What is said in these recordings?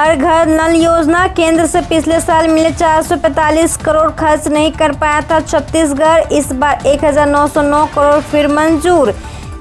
हर घर नल योजना, केंद्र से पिछले साल मिले 445 करोड़ खर्च नहीं कर पाया था छत्तीसगढ़, इस बार 1909 करोड़ फिर मंजूर।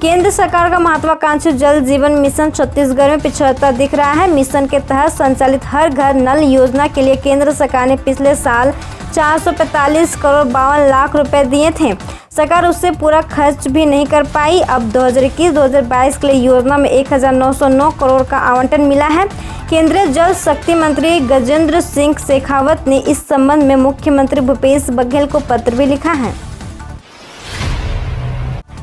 केंद्र सरकार का महत्वाकांक्षी जल जीवन मिशन छत्तीसगढ़ में पिछड़ता दिख रहा है। मिशन के तहत संचालित हर घर नल योजना के लिए केंद्र सरकार ने पिछले साल 445 करोड़ 52 लाख रुपए दिए थे। सरकार उससे पूरा खर्च भी नहीं कर पाई। अब 2021-2022 के लिए योजना में 1909 करोड़ का आवंटन मिला है। केंद्रीय जल शक्ति मंत्री गजेंद्र सिंह शेखावत ने इस संबंध में मुख्यमंत्री भूपेश बघेल को पत्र भी लिखा है।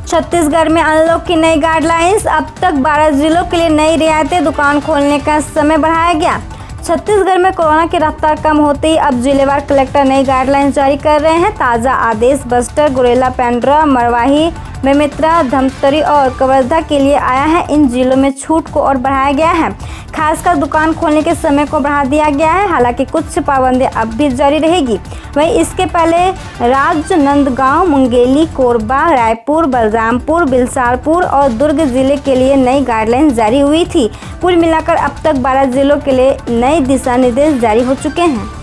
छत्तीसगढ़ में अनलॉक की नई गाइडलाइंस, अब तक 12 जिलों के लिए नई रियायतें, दुकान खोलने का समय बढ़ाया गया। छत्तीसगढ़ में कोरोना की रफ्तार कम होते ही अब जिलेवार कलेक्टर नई गाइडलाइंस जारी कर रहे हैं। ताज़ा आदेश बस्तर, गुरेला, पेंड्रा, मरवाही, बेमेतरा, धमतरी और कवर्धा के लिए आया है। इन जिलों में छूट को और बढ़ाया गया है, खासकर दुकान खोलने के समय को बढ़ा दिया गया है। हालांकि कुछ पाबंदियां अब भी जारी रहेगी। वहीं इसके पहले राजनांदगांव, मुंगेली, कोरबा, रायपुर, बलरामपुर, बिलासपुर और दुर्ग जिले के लिए नई गाइडलाइंस जारी हुई थी। कुल मिलाकर अब तक 12 जिलों के लिए नए दिशा निर्देश जारी हो चुके हैं।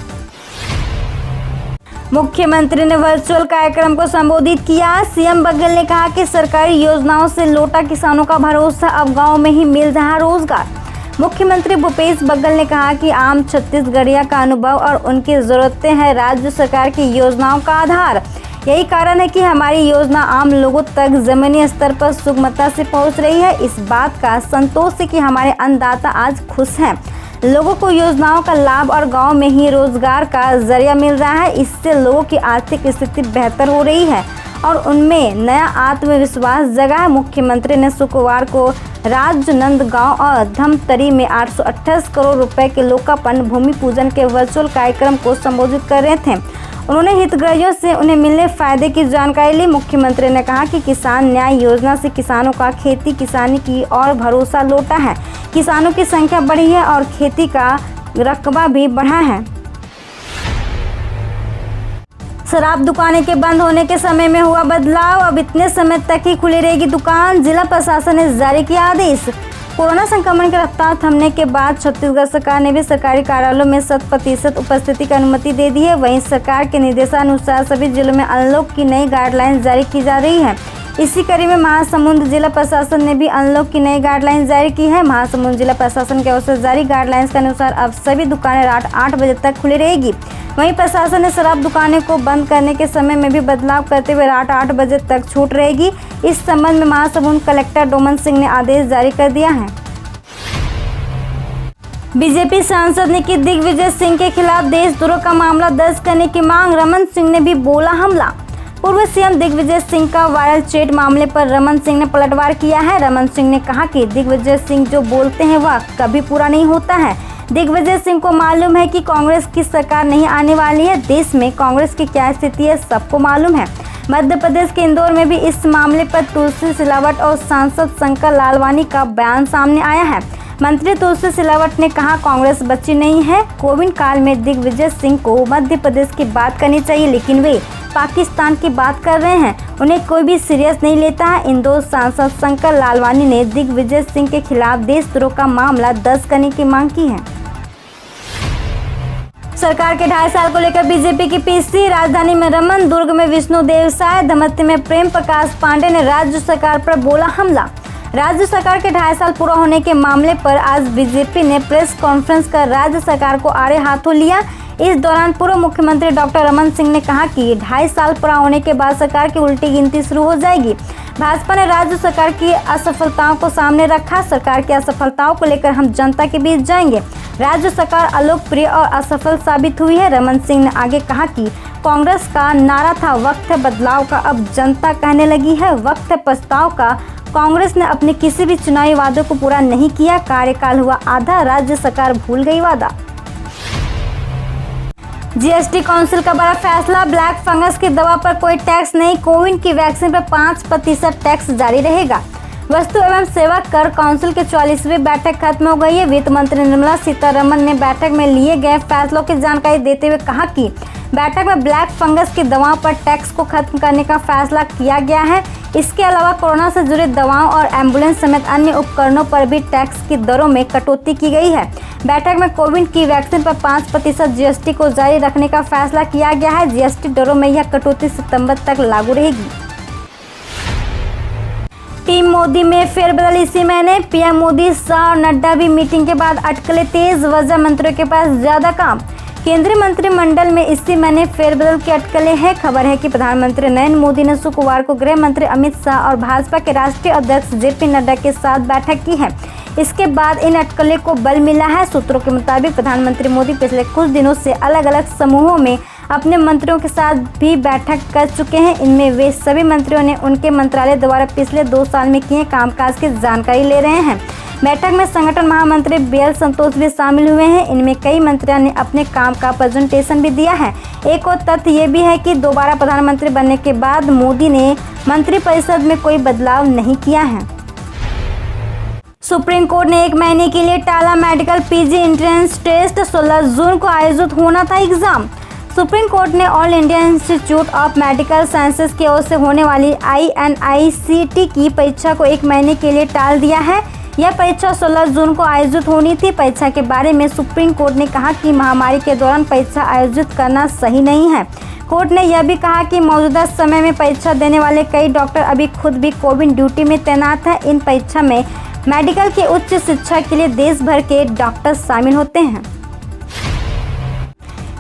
मुख्यमंत्री ने वर्चुअल कार्यक्रम को संबोधित किया। सीएम बघेल ने कहा कि सरकारी योजनाओं से लौटा किसानों का भरोसा, अब गांव में ही मिल रहा रोजगार। मुख्यमंत्री भूपेश बघेल ने कहा कि आम छत्तीसगढ़िया का अनुभव और उनकी जरूरतें हैं राज्य सरकार की योजनाओं का आधार। यही कारण है कि हमारी योजना आम लोगों तक जमीनी स्तर पर सुगमता से पहुंच रही है। इस बात का संतोष है कि हमारे अन्नदाता आज खुश हैं। लोगों को योजनाओं का लाभ और गांव में ही रोजगार का जरिया मिल रहा है। इससे लोगों की आर्थिक स्थिति बेहतर हो रही है और उनमें नया आत्मविश्वास जगा है। मुख्यमंत्री ने शुक्रवार को राजनांदगांव और धमतरी में 828 करोड़ रुपए के लोकार्पण भूमि पूजन के वर्चुअल कार्यक्रम को संबोधित कर रहे थे। उन्होंने हितग्राहियों से उन्हें मिलने फायदे की जानकारी ली। मुख्यमंत्री ने कहा कि किसान न्याय योजना से किसानों का खेती किसानी की और भरोसा लौटा है। किसानों की संख्या बढ़ी है और खेती का रकबा भी बढ़ा है। शराब दुकानें के बंद होने के समय में हुआ बदलाव, अब इतने समय तक ही खुली रहेगी दुकान, जिला प्रशासन ने जारी किया आदेश। कोरोना संक्रमण की रफ्तार थमने के बाद छत्तीसगढ़ सरकार ने भी सरकारी कार्यालयों में 100% उपस्थिति की अनुमति दे दी है। वहीं सरकार के निर्देशानुसार सभी जिलों में अनलॉक की नई गाइडलाइंस जारी की जा रही है। इसी कड़ी में महासमुंद जिला प्रशासन ने भी अनलॉक की नई गाइडलाइंस जारी की है। महासमुंद जिला प्रशासन की ओर से जारी गाइडलाइंस के अनुसार अब सभी दुकानें रात 8 बजे तक खुली रहेगी। वहीं प्रशासन ने शराब दुकानें को बंद करने के समय में भी बदलाव करते हुए रात 8 बजे तक छूट रहेगी। इस संबंध में महासमुंद कलेक्टर डोमन सिंह ने आदेश जारी कर दिया है। बीजेपी सांसद ने की दिग्विजय सिंह के खिलाफ देशद्रोह का मामला दर्ज करने की मांग, रमन सिंह ने भी बोला हमला। पूर्व सीएम दिग्विजय सिंह का वायरल चैट मामले पर रमन सिंह ने पलटवार किया है। रमन सिंह ने कहा कि दिग्विजय सिंह जो बोलते हैं वह कभी पूरा नहीं होता है। दिग्विजय सिंह को मालूम है कि कांग्रेस की सरकार नहीं आने वाली है। देश में कांग्रेस की क्या स्थिति है सबको मालूम है। मध्य प्रदेश के इंदौर में भी इस मामले पर तुलसी सिलावट और सांसद शंकर लालवानी का बयान सामने आया है। मंत्री तुलसी सिलावट ने कहा कांग्रेस बची नहीं है। कोविड काल में दिग्विजय सिंह को मध्य प्रदेश की बात करनी चाहिए, लेकिन वे पाकिस्तान की बात कर रहे हैं। उन्हें कोई भी सीरियस नहीं लेता है। इंदौर सांसद शंकर लालवानी ने दिग्विजय सिंह के खिलाफ देशद्रोह का मामला दर्ज करने की मांग की है। सरकार के 2.5 साल को लेकर बीजेपी की पीसी, राजधानी में रमन, दुर्ग में विष्णु देवसाय, धमतरी में प्रेम प्रकाश पांडे ने राज्य सरकार पर बोला हमला। राज्य सरकार के 2.5 साल पूरा होने के मामले पर आज बीजेपी ने प्रेस कॉन्फ्रेंस कर राज्य सरकार को आड़े हाथों लिया। इस दौरान पूर्व मुख्यमंत्री डॉक्टर रमन सिंह ने कहा कि 2.5 साल पूरा होने के बाद सरकार की उल्टी गिनती शुरू हो जाएगी। भाजपा ने राज्य सरकार की असफलताओं को सामने रखा। सरकार की असफलताओं को लेकर हम जनता के बीच जाएंगे। राज्य सरकार अलोकप्रिय और असफल साबित हुई है। रमन सिंह ने आगे कहा कि कांग्रेस का नारा था वक्त है बदलाव का, अब जनता कहने लगी है वक्त है पछताव का। कांग्रेस ने अपने किसी भी चुनावी वादों को पूरा नहीं किया। कार्यकाल हुआ आधा, राज्य सरकार भूल गई वादा। जीएसटी काउंसिल का बड़ा फैसला, ब्लैक फंगस की दवा पर कोई टैक्स नहीं, कोविड की वैक्सीन पर 5% टैक्स जारी रहेगा। वस्तु एवं सेवा कर काउंसिल की 44वीं बैठक खत्म हो गई है। वित्त मंत्री निर्मला सीतारमण ने बैठक में लिए गए फैसलों की जानकारी देते हुए कहा कि बैठक में ब्लैक फंगस की दवाओं पर टैक्स को खत्म करने का फैसला किया गया है। इसके अलावा कोरोना से जुड़े दवाओं और एम्बुलेंस समेत अन्य उपकरणों पर भी टैक्स की दरों में कटौती की गई है। बैठक में कोविड की वैक्सीन पर 5% जीएसटी को जारी रखने का फैसला किया गया है। जीएसटी दरों में यह कटौती सितंबर तक लागू रहेगी। टीम मोदी में फेरबदल इसी महीने। पीएम मोदी, शाह और नड्डा भी मीटिंग के बाद अटकले तेज, वजह मंत्रियों के पास ज्यादा काम। केंद्रीय मंत्रिमंडल में इसी महीने फेरबदल के अटकले हैं। खबर है कि प्रधानमंत्री नरेंद्र मोदी ने शुक्रवार को गृह मंत्री अमित शाह और भाजपा के राष्ट्रीय अध्यक्ष जेपी नड्डा के साथ बैठक की है। इसके बाद इन अटकले को बल मिला है। सूत्रों के मुताबिक प्रधानमंत्री मोदी पिछले कुछ दिनों से अलग अलग समूहों में अपने मंत्रियों के साथ भी बैठक कर चुके हैं। इनमें वे सभी मंत्रियों ने उनके मंत्रालय द्वारा पिछले 2 साल में किए कामकाज की जानकारी ले रहे हैं। बैठक में संगठन महामंत्री बीएल संतोष भी शामिल हुए हैं। इनमें कई मंत्रियों ने अपने काम का प्रेजेंटेशन भी दिया है। एक और तथ्य ये भी है कि दोबारा प्रधानमंत्री बनने के बाद मोदी ने मंत्रिपरिषद में कोई बदलाव नहीं किया है। सुप्रीम कोर्ट ने 1 महीने के लिए टाला मेडिकल पीजी एंट्रेंस टेस्ट। 16 जून को आयोजित होना था एग्जाम। सुप्रीम कोर्ट ने all India institute of medical sciences की ओर से होने वाली INICET की परीक्षा को 1 महीने के लिए टाल दिया है। यह परीक्षा 16 जून को आयोजित होनी थी। परीक्षा के बारे में सुप्रीम कोर्ट ने कहा कि महामारी के दौरान परीक्षा आयोजित करना सही नहीं है। कोर्ट ने यह भी कहा कि मौजूदा समय में परीक्षा देने वाले कई डॉक्टर अभी खुद भी कोविड ड्यूटी में तैनात हैं। इन परीक्षा में मेडिकल की उच्च शिक्षा के लिए देश भर के डॉक्टर शामिल होते हैं।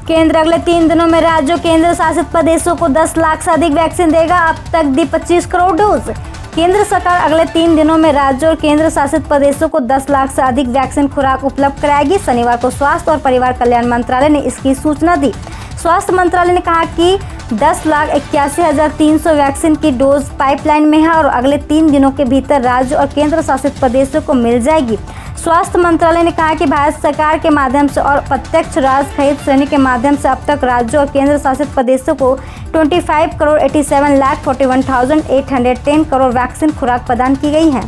केंद्र अगले 3 दिनों में राज्यों केंद्र शासित प्रदेशों को 10 लाख से अधिक वैक्सीन देगा। अब तक दी 25 करोड़ डोज। केंद्र सरकार अगले 3 दिनों में राज्यों और केंद्र शासित प्रदेशों को 10 लाख से अधिक वैक्सीन खुराक उपलब्ध कराएगी। शनिवार को स्वास्थ्य और परिवार कल्याण मंत्रालय ने इसकी सूचना दी। स्वास्थ्य मंत्रालय ने कहा कि 10,81,300 वैक्सीन की डोज पाइपलाइन में है और अगले 3 दिनों के भीतर राज्य और केंद्र शासित प्रदेशों को मिल जाएगी। स्वास्थ्य मंत्रालय ने कहा कि भारत सरकार के माध्यम से और प्रत्यक्ष राज्य खरीद श्रेणी के माध्यम से अब तक राज्यों और केंद्र शासित प्रदेशों को 25,87,41,810 करोड़ वैक्सीन खुराक प्रदान की गई है।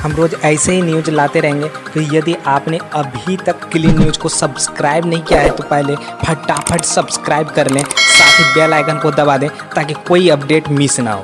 हम रोज ऐसे ही न्यूज लाते रहेंगे, तो यदि आपने अभी तक क्लीन न्यूज को सब्सक्राइब नहीं किया है तो पहले फटाफट सब्सक्राइब कर लें, साथ ही बेल आइकन को दबा दें ताकि कोई अपडेट मिस ना हो।